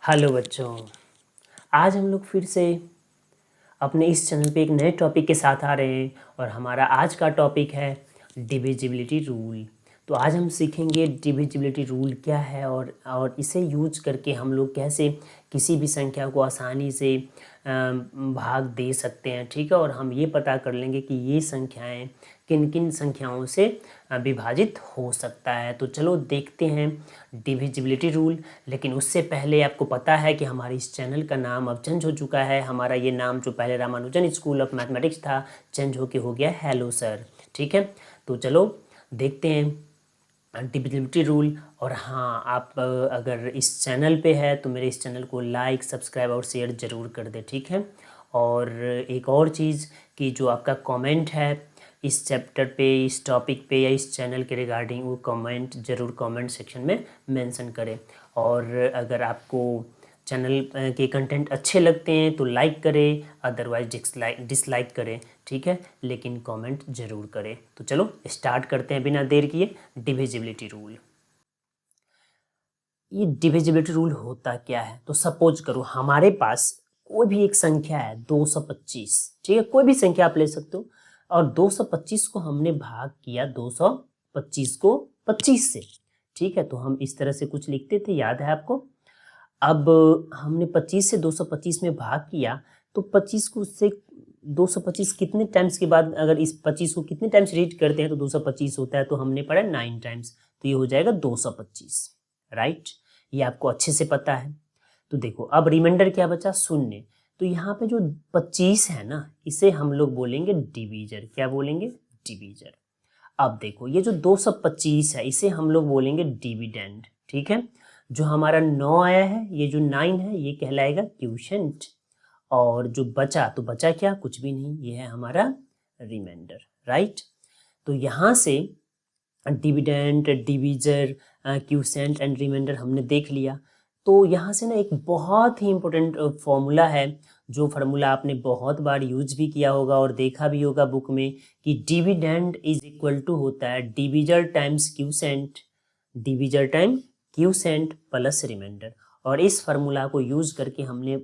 Hello बच्चों, आज हम लोग फिर से अपने इस चैनल पे एक नए टॉपिक के साथ आ रहे हैं और हमारा आज का टॉपिक है डिविजिबिलिटी रूल। तो आज हम सीखेंगे डिविजिबिलिटी रूल क्या है और इसे यूज करके हम लोग कैसे किसी भी संख्या को आसानी से भाग दे सकते हैं, ठीक है। और हम ये पता कर लेंगे कि ये संख्याएं किन किन संख्याओं से विभाजित हो सकता है। तो चलो देखते हैं डिविजिबिलिटी रूल। लेकिन उससे पहले आपको पता है कि हमारे इस चैनल का नाम अब चेंज हो चुका है। हमारा ये नाम जो पहले रामानुजन स्कूल ऑफ मैथमेटिक्स था, चेंज होके हो गया हेलो सर, ठीक है। तो चलो देखते हैं डिविजिबिलिटी रूल। और हाँ, आप अगर इस चैनल पे है तो मेरे इस चैनल को लाइक, सब्सक्राइब और शेयर ज़रूर कर दे, ठीक है। और एक और चीज़ कि जो आपका कमेंट है इस चैप्टर पे, इस टॉपिक पे या इस चैनल के रिगार्डिंग, वो कमेंट ज़रूर कमेंट सेक्शन में मेंशन करें। और अगर आपको चैनल के कंटेंट अच्छे लगते हैं तो लाइक करें, अदरवाइज डिसलाइक करें, ठीक है, लेकिन कमेंट ज़रूर करें। तो चलो स्टार्ट करते हैं बिना देर किए डिविजिबिलिटी रूल। ये डिविजिबिलिटी रूल होता क्या है? तो सपोज करो हमारे पास कोई भी एक संख्या है 225, ठीक है, कोई भी संख्या आप ले सकते हो। और 225 को हमने भाग किया 225 को 25 से, ठीक है। तो हम इस तरह से कुछ लिखते थे, याद है आपको। अब हमने 25 से 225 में भाग किया तो 25 को उससे 225 कितने टाइम्स के बाद, अगर इस 25 को कितने टाइम्स रीड करते हैं तो 225 होता है। तो हमने पढ़ा 9 टाइम्स, तो ये हो जाएगा 225, राइट। ये आपको अच्छे से पता है। तो देखो अब रिमाइंडर क्या बचा, 0। तो यहाँ पे जो 25 है ना, इसे हम लोग बोलेंगे डिवीजर। क्या बोलेंगे? डिवीजर। अब देखो ये जो 225 है इसे हम लोग बोलेंगे डिविडेंड, ठीक है। जो हमारा 9 आया है, ये जो 9 है, ये कहलाएगा क्वोशिएंट। और जो बचा, तो बचा क्या? कुछ भी नहीं, ये है हमारा रिमाइंडर, राइट। तो यहाँ से dividend, divisor, quotient and remainder हमने देख लिया। तो यहाँ से ना एक बहुत ही इंपॉर्टेंट फॉर्मूला है, जो फार्मूला आपने बहुत बार यूज भी किया होगा और देखा भी होगा बुक में, कि डिविडेंड इज इक्वल टू होता है divisor times quotient, divisor time quotient plus remainder. और इस फार्मूला को यूज करके हमने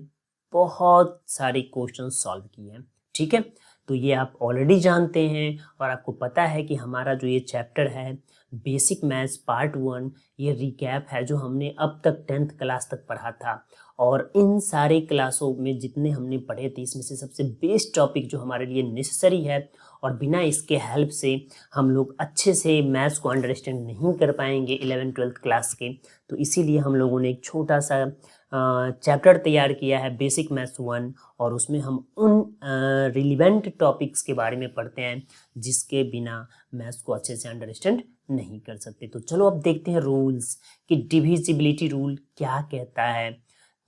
बहुत सारे क्वेश्चन सॉल्व किए हैं, ठीक है। तो ये आप ऑलरेडी जानते हैं और आपको पता है कि हमारा जो ये चैप्टर है बेसिक मैथ्स पार्ट 1, ये रिकैप है जो हमने अब तक 10th क्लास तक पढ़ा था। और इन सारे क्लासों में जितने हमने पढ़े थे, इसमें से सबसे बेस्ट टॉपिक जो हमारे लिए नेसेसरी है और बिना इसके हेल्प से हम लोग अच्छे से मैथ्स को अंडरस्टैंड नहीं कर पाएंगे 11th-12th क्लास के। तो इसीलिए हम लोगों ने एक छोटा सा चैप्टर तैयार किया है बेसिक मैथ्स 1, और उसमें हम उन रिलेवेंट टॉपिक्स के बारे में पढ़ते हैं जिसके बिना मैथ्स को अच्छे से अंडरस्टैंड नहीं कर सकते। तो चलो अब देखते हैं रूल्स कि डिविजिबिलिटी रूल क्या कहता है।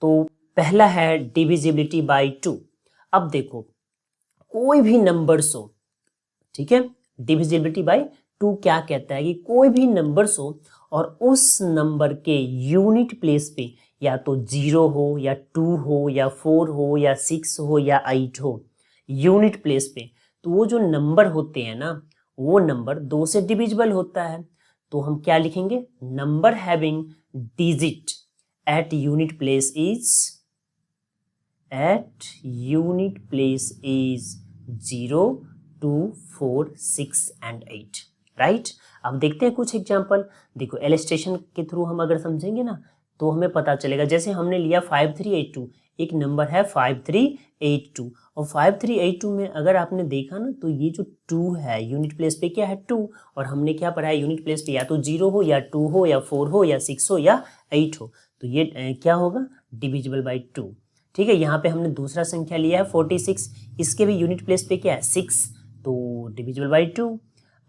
तो पहला है डिविजिबिलिटी बाय 2। अब देखो कोई भी नंबर्स हो, ठीक है, डिविजिबिलिटी बाय 2 क्या कहता है कि कोई भी नंबर्स हो और उस नंबर के यूनिट प्लेस पे या तो 0 हो या 2 हो या 4 हो या 6 हो या 8 हो, यूनिट प्लेस पे, तो वो जो नंबर होते हैं ना, वो नंबर 2 से डिविजिबल होता है। तो हम क्या लिखेंगे? Number having digit at unit place is 0, 2, 4, 6 and 8, right. अब देखते हैं कुछ एग्जांपल। देखो इलस्ट्रेशन के थ्रू हम अगर समझेंगे ना तो हमें पता चलेगा। जैसे हमने लिया 5382, एक नंबर है 5382, और 5382 में अगर आपने देखा ना तो ये जो 2 है यूनिट प्लेस पे क्या है? 2। और हमने क्या पढ़ा है? यूनिट प्लेस पे या तो 0 हो या 2 हो या 4 हो या 6 हो या 8 हो। तो ये क्या होगा? डिविजिबल बाई 2, ठीक है। यहाँ पे हमने दूसरा संख्या लिया है 46, इसके भी यूनिट प्लेस पे क्या है? 6, तो डिविजिबल बाई 2।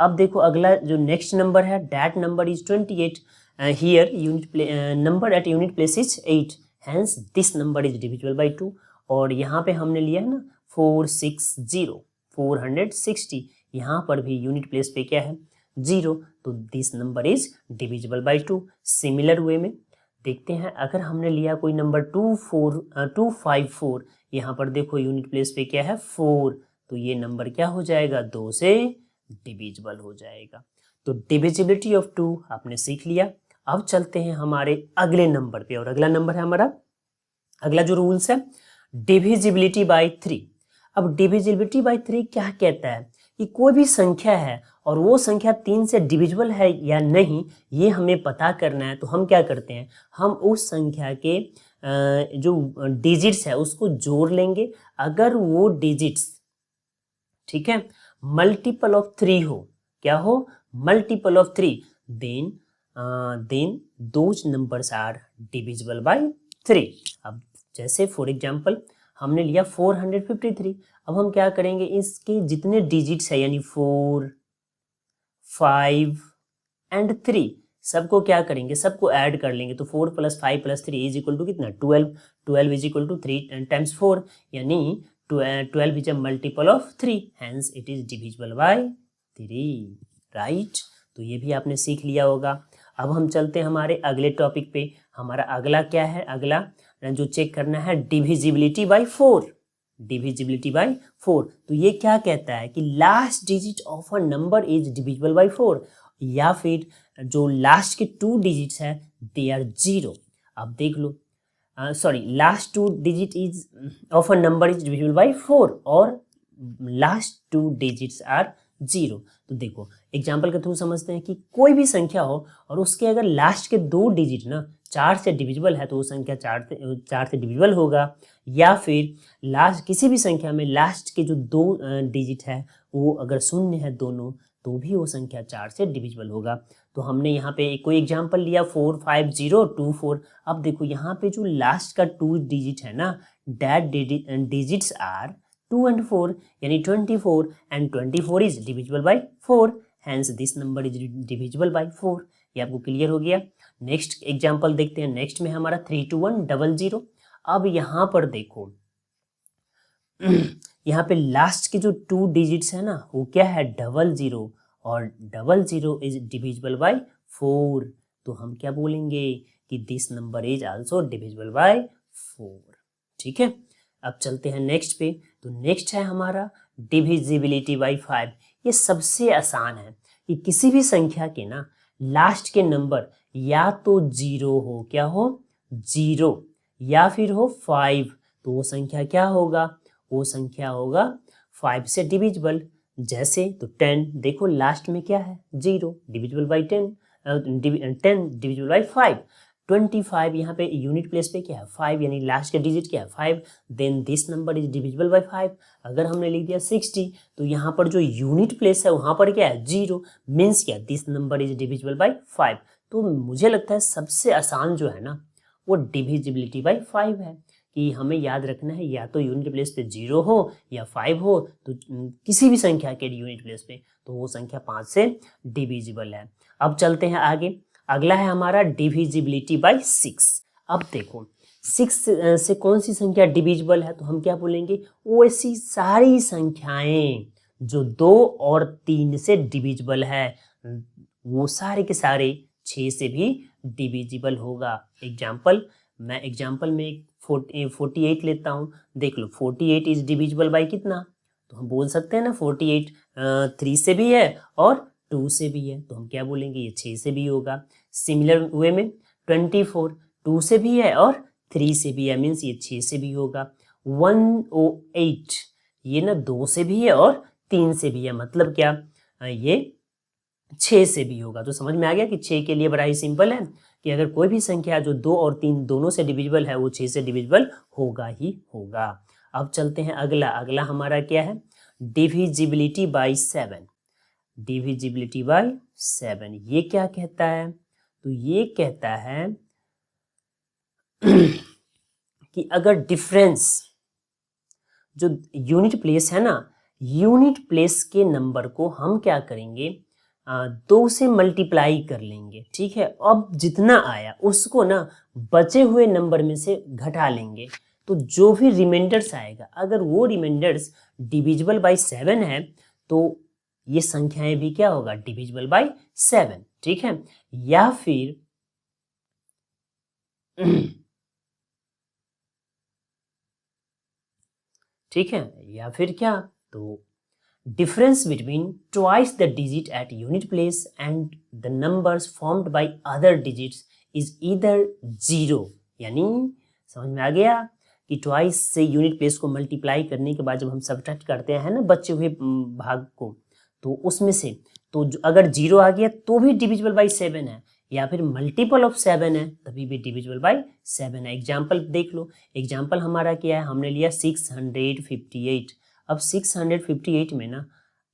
अब देखो अगला जो नेक्स्ट नंबर है, that number is 28, here unit number at unit place is 8, hence this number is divisible by 2। और यहाँ पे हमने लिया है ना 460, 460, यहाँ पर भी यूनिट प्लेस पे क्या है? 0, तो this number is divisible by 2। Similar way में देखते हैं, अगर हमने लिया कोई नंबर 254, यहाँ पर देखो यूनिट प्लेस पे क्या है? 4, तो ये नंबर क्या हो जाएगा? 2 से डिविजिबल हो जाएगा। तो डिविजिबिलिटी ऑफ 2 आपने सीख लिया। अब चलते हैं हमारे अगले नंबर पे, और अगला नंबर है हमारा अगला जो रूल्स है डिविजिबिलिटी बाय 3। अब डिविजिबिलिटी बाय 3 क्या कहता है कि कोई भी संख्या है और वो संख्या 3 से डिविजिबल है या नहीं, ये हमें पता करना है। तो हम क्या करते हैं, हम उस संख्या के जो डिजिट्स है उसको जोड़ लेंगे। अगर वो डिजिट्स, ठीक है, मल्टीपल ऑफ 3 हो, क्या हो, multiple of 3, then those numbers are divisible by 3। अब जैसे फॉर एग्जांपल हमने लिया 453। अब हम क्या करेंगे, इसके जितने डिजिट्स है यानी 4, 5 एंड 3 सबको क्या करेंगे, सबको ऐड कर लेंगे। तो 4 + 5 + 3 इज इक्वल टू कितना, 12। 12 इज इक्वल टू 3 टाइम्स 4, यानी 12 is a multiple of 3, hence it is divisible by 3, right. तो ये भी आपने सीख लिया होगा। अब हम चलते हैं हमारे अगले टॉपिक पे। हमारा अगला क्या है, अगला जो चेक करना है डिविजिबिलिटी बाय 4। डिविजिबिलिटी बाय 4, तो ये क्या कहता है कि last digit of a number is divisible by 4, या फिर जो लास्ट के 2 डिजिट्स है दे आर 0। अब देख लो, sorry, last 2 digit is of a number is divisible by 4 और लास्ट 2 डिजिट्स आर 0। तो देखो एग्जाम्पल के थ्रू समझते हैं कि कोई भी संख्या हो और उसके अगर लास्ट के 2 डिजिट ना 4 से डिविजिबल है तो वो संख्या 4 से डिविजिबल होगा, या फिर लास्ट किसी भी संख्या में लास्ट के जो 2 डिजिट है वो अगर शून्य है दोनों, तो भी वो संख्या 4 से डिविजिबल होगा। तो हमने यहाँ पे कोई एग्जाम्पल लिया 4, 5, 0, 2, 4। अब देखो यहाँ पे जो लास्ट का 2 डिजिट है ना, दैट डिजिट्स आर 2 and 4, यानी 24, and 24 is divisible by 4, hence this number is divisible by 4। ये आपको क्लियर हो गया। नेक्स्ट एग्जाम्पल देखते हैं। नेक्स्ट में हमारा 32100। अब यहाँ पर देखो यहाँ पे लास्ट के जो 2 डिजिट्स है ना वो क्या है, 00, और 00 इज डिविजिबल बाय 4। तो हम क्या बोलेंगे कि this number is also divisible by 4, ठीक है। अब चलते हैं नेक्स्ट पे। तो नेक्स्ट है हमारा डिविजिबिलिटी बाय 5। ये सबसे आसान है कि किसी भी संख्या के ना लास्ट के नंबर या तो 0 हो, क्या हो, 0, या फिर हो 5, तो वो संख्या क्या होगा, वो संख्या होगा 5 से डिविजिबल। जैसे तो 10, देखो लास्ट में क्या है, 0, डिविजिबल बाय 10, 10 डिविजिबल बाय 5। 25 यहाँ पे यूनिट प्लेस पे क्या है, 5, यानी लास्ट का डिजिट क्या है, 5, then this number is divisible by 5। अगर हमने लिख दिया 60, तो यहाँ पर जो यूनिट प्लेस है वहाँ पर क्या है, 0, मीन्स क्या, this number is divisible by 5। तो मुझे लगता है सबसे आसान जो है ना वो डिविजिबिलिटी बाय 5 है, कि हमें याद रखना है या तो यूनिट प्लेस पे 0 हो या 5 हो, तो किसी भी संख्या के यूनिट प्लेस पे तो वो संख्या 5 से डिविजिबल है। अब चलते हैं आगे। अगला है हमारा डिविजिबिलिटी बाय 6। अब देखो 6 से कौन सी संख्या डिविजिबल है, तो हम क्या बोलेंगे, वो ऐसी सारी संख्याएं जो 2 और 3 से डिविजिबल है, वो सारे के सारे 6 से भी डिविजिबल होगा। मैं एग्जाम्पल में 48 लेता हूँ। देख लो 48 इज डिविजिबल बाय कितना, तो हम बोल सकते हैं ना 48 3 से भी है और 2 से भी है, तो हम क्या बोलेंगे, ये 6 से भी होगा। सिमिलर वे में 24 2 से भी है और 3 से भी है, मीन्स ये 6 से भी होगा। 108 ये ना 2 से भी है और 3 से भी है, मतलब क्या, ये 6 से भी होगा। तो समझ में आ गया कि 6 के लिए बड़ा ही सिंपल है कि अगर कोई भी संख्या जो 2 और 3 दोनों से डिविजिबल है वो 6 से डिविजिबल होगा ही होगा। अब चलते हैं अगला हमारा क्या है, डिविजिबिलिटी बाय 7। डिविजिबिलिटी बाय 7 ये क्या कहता है, तो ये कहता है कि अगर डिफरेंस जो यूनिट प्लेस है ना, यूनिट प्लेस के नंबर को हम क्या करेंगे, 2 से मल्टीप्लाई कर लेंगे, ठीक है। अब जितना आया उसको ना बचे हुए नंबर में से घटा लेंगे, तो जो भी रिमाइंडर्स आएगा अगर वो रिमाइंडर्स डिविजिबल बाय 7 है तो ये संख्याएं भी क्या होगा, डिविजिबल बाय 7, ठीक है। या फिर ठीक है, या फिर क्या, तो difference between twice the digit at unit place and the numbers formed by other digits is either 0, यानी समझ में आ गया कि ट्वाइस से यूनिट प्लेस को मल्टीप्लाई करने के बाद जब हम सब्ट्रैक्ट करते हैं ना बचे हुए भाग को, तो उसमें से तो अगर 0 आ गया तो भी डिविजिबल बाई 7 है, या फिर मल्टीपल ऑफ 7 है तभी भी डिविजिबल बाई 7 है। एग्जाम्पल देख लो, एग्जाम्पल हमारा क्या है, हमने लिया 658। अब 658 में ना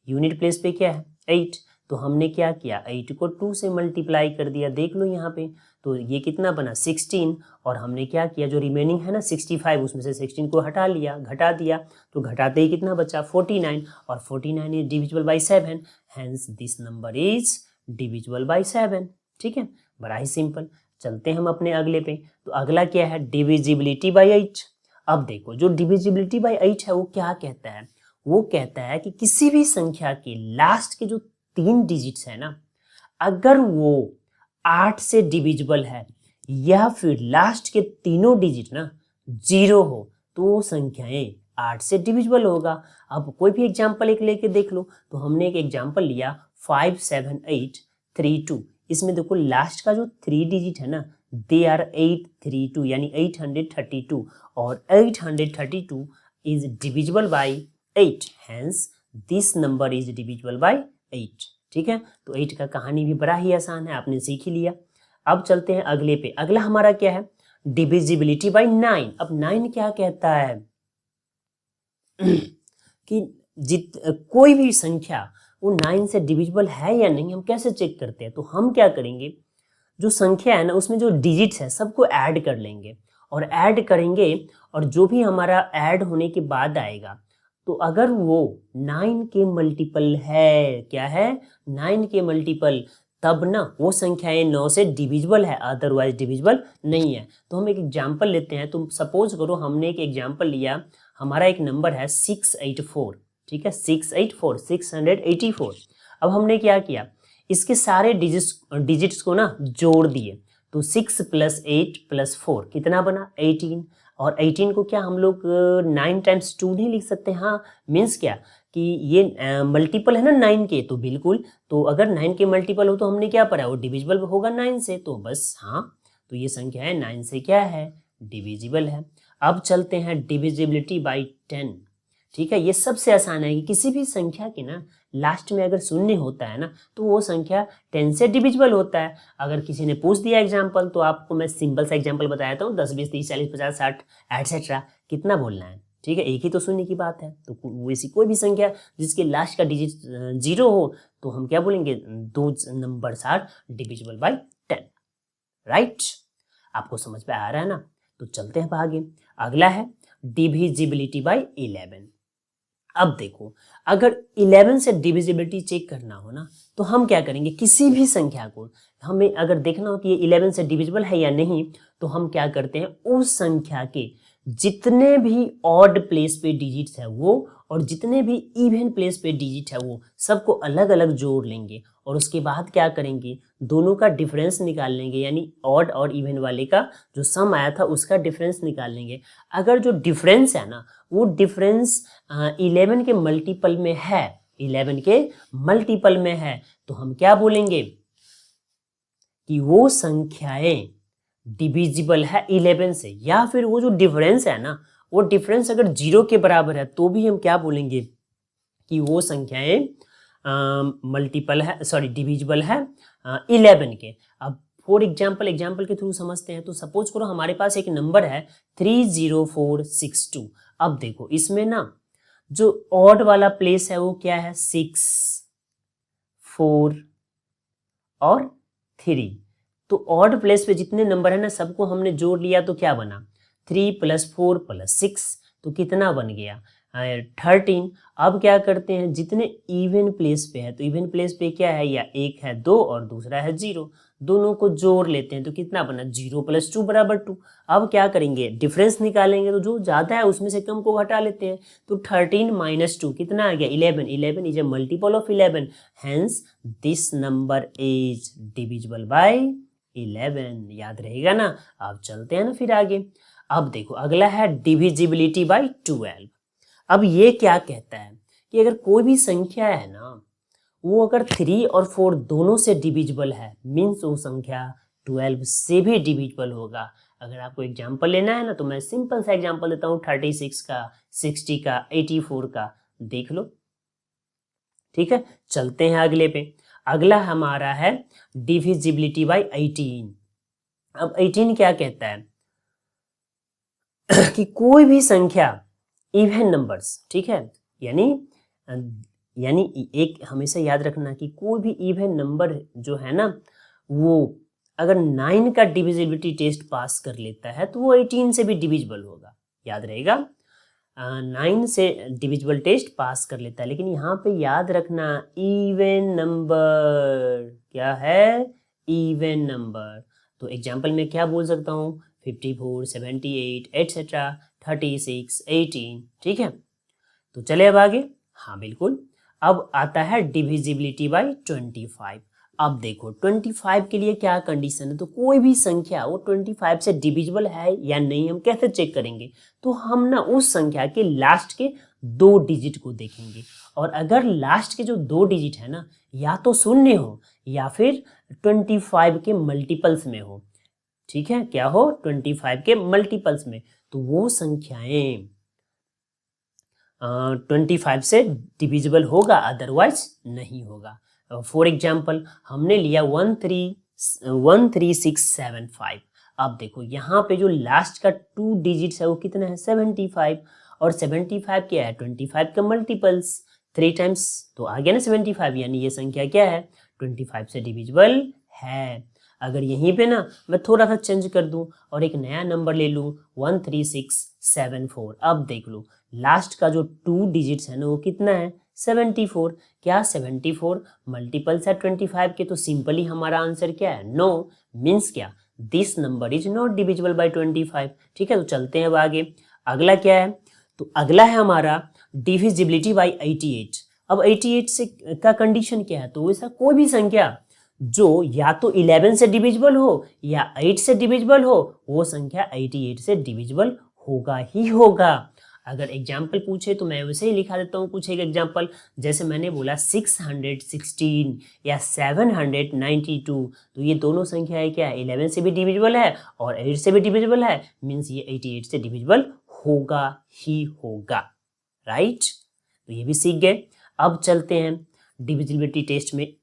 यूनिट प्लेस पे क्या है 8, तो हमने क्या किया 8 को 2 से मल्टीप्लाई कर दिया। देख लो यहाँ पे, तो ये कितना बना 16, और हमने क्या किया जो रिमेनिंग है ना 65, उसमें से 16 को हटा लिया, घटा दिया, तो घटाते ही कितना बचा 49, और 49 is divisible by 7, hence this number is divisible by 7। ठीक है, बड़ा ही सिंपल। चलते हैं हम अपने अगले पे, तो अगला क्या है डिविजिबिलिटी बाई 8। अब देखो जो डिविजिबिलिटी बाई 8 है वो क्या कहता है, वो कहता है कि किसी भी संख्या के लास्ट के जो 3 डिजिट्स है ना, अगर वो 8 से डिविजिबल है या फिर लास्ट के तीनों डिजिट ना 0 हो तो वो संख्याएं 8 से डिविजिबल होगा। अब कोई भी एग्जांपल एक लेके देख लो, तो हमने एक एग्जांपल लिया 57832। इसमें देखो लास्ट का जो 3 डिजिट है ना दे आर 832 यानी 832, और 832 is divisible by 8, hence this number is divisible by 8। ठीक है, तो 8 का कहानी भी बड़ा ही आसान है, आपने सीख ही लिया। अब चलते हैं अगले पे, अगला हमारा क्या है डिविजिबिलिटी बाई 9। अब 9 क्या कहता है कि कोई भी संख्या वो 9 से डिविजिबल है या नहीं, हम कैसे चेक करते हैं, तो हम क्या करेंगे जो संख्या है ना उसमें जो डिजिट्स है सबको ऐड कर लेंगे, और ऐड करेंगे, और जो भी हमारा ऐड होने के बाद आएगा, तो अगर वो 9 के मल्टीपल है, क्या है 9 के मल्टीपल, तब ना वो संख्याएं 9 से डिविजिबल है, अदरवाइज डिविजिबल नहीं है। तो हम एक एग्जांपल लेते हैं, तो सपोज करो हमने एक एग्जांपल लिया, हमारा एक नंबर है 684। ठीक है, 684। अब हमने क्या किया, इसके सारे डिजिट्स को ना जोड़ दिए, तो 6 + 8 + 4 कितना बना 18, और 18 को क्या हम लोग 9 × 2 नहीं लिख सकते, हाँ मीन्स क्या कि ये मल्टीपल है ना 9 के, तो बिल्कुल, तो अगर 9 के मल्टीपल हो तो हमने क्या पढ़ा वो डिविजिबल होगा 9 से, तो बस हाँ, तो ये संख्या है 9 से क्या है डिविजिबल है। अब चलते हैं डिविजिबिलिटी बाई 10। ठीक है, ये सबसे आसान है कि किसी भी संख्या के ना लास्ट में अगर शून्य होता है ना तो वो संख्या 10 से डिविजिबल होता है। अगर किसी ने पूछ दिया एग्जाम्पल, तो आपको मैं सिंपल सा एग्जाम्पल बताया हूँ 10 20 30 40 50 60 एटसेट्रा, कितना बोलना है। ठीक है, एक ही तो शून्य की बात है, तो वैसी कोई भी संख्या जिसके लास्ट का डिजिट 0 हो तो हम क्या बोलेंगे दो numbers are divisible by 10। Right, आपको समझ में आ रहा है ना, तो चलते हैं आगे। अगला है डिविजिबिलिटी बाई 11। अब देखो अगर 11 से डिविजिबिलिटी चेक करना हो ना तो हम क्या करेंगे, किसी भी संख्या को हमें अगर देखना हो कि ये 11 से डिविजिबल है या नहीं, तो हम क्या करते हैं उस संख्या के जितने भी ऑड प्लेस पे डिजिट्स है वो और जितने भी इवन प्लेस पे डिजिट है वो सबको अलग अलग जोड़ लेंगे, और उसके बाद क्या करेंगे दोनों का डिफरेंस निकाल लेंगे, यानी ऑड और इवन वाले का जो सम आया था उसका डिफरेंस निकाल लेंगे। अगर जो डिफरेंस है ना वो डिफरेंस 11 के मल्टीपल में है, 11 के मल्टीपल में है, तो हम क्या बोलेंगे कि वो संख्याएं डिविजिबल है 11 से, या फिर वो जो डिफरेंस है ना वो डिफरेंस अगर 0 के बराबर है तो भी हम क्या बोलेंगे कि वो संख्याएं मल्टीपल है, सॉरी डिविजिबल है 11 के। अब फॉर एग्जाम्पल के थ्रू समझते हैं, तो सपोज करो हमारे पास एक नंबर है 30462। अब देखो इसमें ना जो ऑड वाला प्लेस है वो क्या है 6 4 और 3, तो ऑड प्लेस पे जितने नंबर है ना सबको हमने जोड़ लिया, तो क्या बना 3 + 4 + 6, तो कितना बन गया 13। अब क्या करते हैं जितने इवन प्लेस पे है, तो इवन प्लेस पे क्या है या एक है 2 और दूसरा है 0, दोनों को जोड़ लेते हैं, तो कितना बना 0 + 2 = 2। अब क्या करेंगे डिफरेंस निकालेंगे, तो जो ज़्यादा है उसमें से कम को हटा लेते हैं, तो 13 - 2 कितना आ गया 11। 11 is a multiple of 11, hence this number is divisible by 11। याद रहेगा ना। अब चलते हैं ना फिर आगे। अब देखो अगला है डिविजिबिलिटी बाई 12। अब ये क्या कहता है कि अगर कोई भी संख्या है ना वो अगर 3 और 4 दोनों से डिविजिबल है, मीन्स वो संख्या 12 से भी डिविजिबल होगा। अगर आपको एग्जाम्पल लेना है ना तो मैं सिंपल सा एग्जाम्पल देता हूँ 36 का, 60 का, 84 का, देख लो। ठीक है, चलते हैं अगले पे। अगला हमारा है डिविजिबिलिटी बाय 18। अब 18 क्या कहता है कि कोई भी संख्या इवन नंबर्स, ठीक है, यानी एक हमेशा याद रखना कि कोई भी इवन नंबर जो है ना वो अगर 9 का डिविजिबिलिटी टेस्ट पास कर लेता है तो वो 18 से भी डिविजिबल होगा, याद रहेगा। 9 से डिविजिबल टेस्ट पास कर लेता है, लेकिन यहाँ पे याद रखना इवन नंबर क्या है, इवन नंबर। तो एग्जाम्पल में क्या बोल सकता हूँ, 54, 78 एटसेट्रा, 36, 18, ठीक है। तो चले अब आगे। हाँ बिल्कुल, अब आता है डिविजिबिलिटी बाय 25। अब देखो 25 के लिए क्या कंडीशन है, तो कोई भी संख्या वो 25 से डिविजिबल है या नहीं हम कैसे चेक करेंगे, तो हम ना उस संख्या के लास्ट के 2 डिजिट को देखेंगे, और अगर लास्ट के जो 2 डिजिट है ना या तो शून्य हो या फिर 25 के मल्टीपल्स में हो, ठीक है, क्या हो, 25 के मल्टीपल्स में, तो वो संख्याएं 25 से डिविजिबल होगा, अदरवाइज नहीं होगा। फॉर एग्जाम्पल हमने लिया 13675। अब देखो यहाँ पे जो लास्ट का 2 डिजिट्स है वो कितना है, 75, और 75 क्या है, 25 का मल्टीपल्स 3 टाइम्स, तो आ गया ना 75, यानी ये संख्या क्या है, 25 से डिविजिबल है। अगर यहीं पे ना मैं थोड़ा सा चेंज कर दूं और एक नया नंबर ले लूं 13674, अब देख लो लास्ट का जो 2 डिजिट्स है ना वो कितना है, 74। क्या 74 मल्टीपल्स है 25 के, तो सिंपली हमारा आंसर क्या है, नो। मीन्स क्या, this number is not divisible by 25। ठीक है, तो चलते हैं अब आगे। अगला क्या है, तो अगला है हमारा डिविजिबिलिटी बाय 88। अब 88 से का कंडीशन क्या है, तो ऐसा कोई भी संख्या जो या तो 11 से डिविजिबल हो या 8 से डिविजिबल हो, वो संख्या 88 से डिविजिबल होगा ही होगा। अगर एग्जाम्पल पूछे तो मैं वैसे ही लिखा देता हूँ कुछ एक एग्जाम्पल, जैसे मैंने बोला 616 या 792, तो ये दोनों संख्याएं क्या है, 11 से भी डिविजिबल है और 8 से भी डिविजिबल है, मीन्स ये 88 से डिविजिबल होगा ही होगा, राइट। तो ये भी सीख गए। अब चलते हैं डिविजिबिलिटी टेस्ट में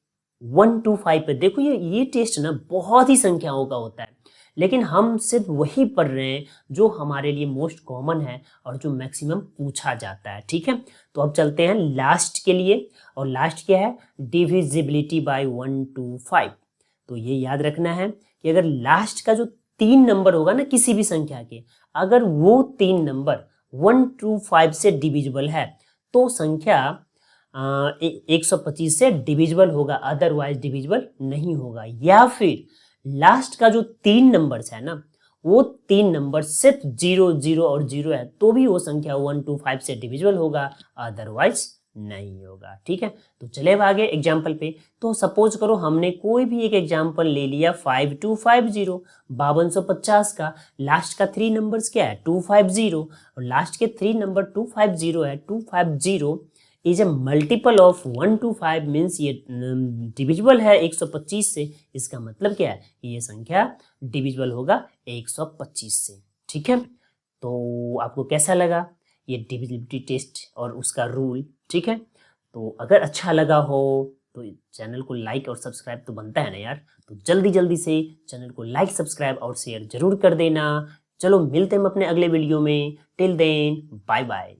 1 to 5 पे। देखो ये टेस्ट ना बहुत ही संख्याओं का होता है, लेकिन हम सिर्फ वही पढ़ रहे हैं जो हमारे लिए मोस्ट कॉमन है और जो मैक्सिमम पूछा जाता है, ठीक है। तो अब चलते हैं लास्ट के लिए, और लास्ट क्या है, डिविजिबिलिटी बाय 1 to 5। तो ये याद रखना है कि अगर लास्ट का जो 3 नंबर होगा ना किसी भी संख्या के, अगर वो 3 नंबर 1 to 5 से डिविजिबल है तो संख्या 125 से डिविजिबल होगा, अदरवाइज डिविजिबल नहीं होगा। या फिर लास्ट का जो 3 नंबर्स है ना वो 3 नंबर सिर्फ 0, 0 और 0 है तो भी वो संख्या 1 to 5 से डिविजिबल होगा, अदरवाइज नहीं होगा, ठीक है। तो चले अब आगे एग्जाम्पल पे। तो सपोज करो हमने कोई भी एक एग्जाम्पल ले लिया 5250, 5250 का, लास्ट का 3 नंबर्स क्या है, 250, और लास्ट के 3 नंबर 250 है, 250 is a multiple of 1 to 5, means ये डिविजिबल है 125 से। इसका मतलब क्या है, ये संख्या डिविजिबल होगा 125 से, ठीक है। तो आपको कैसा लगा ये डिविजिबिलिटी टेस्ट और उसका रूल, ठीक है। तो अगर अच्छा लगा हो तो चैनल को लाइक और सब्सक्राइब तो बनता है ना यार, तो जल्दी जल्दी से चैनल को लाइक, सब्सक्राइब और शेयर जरूर कर देना। चलो मिलते हैं अपने अगले वीडियो में, टिल देन बाय बाय।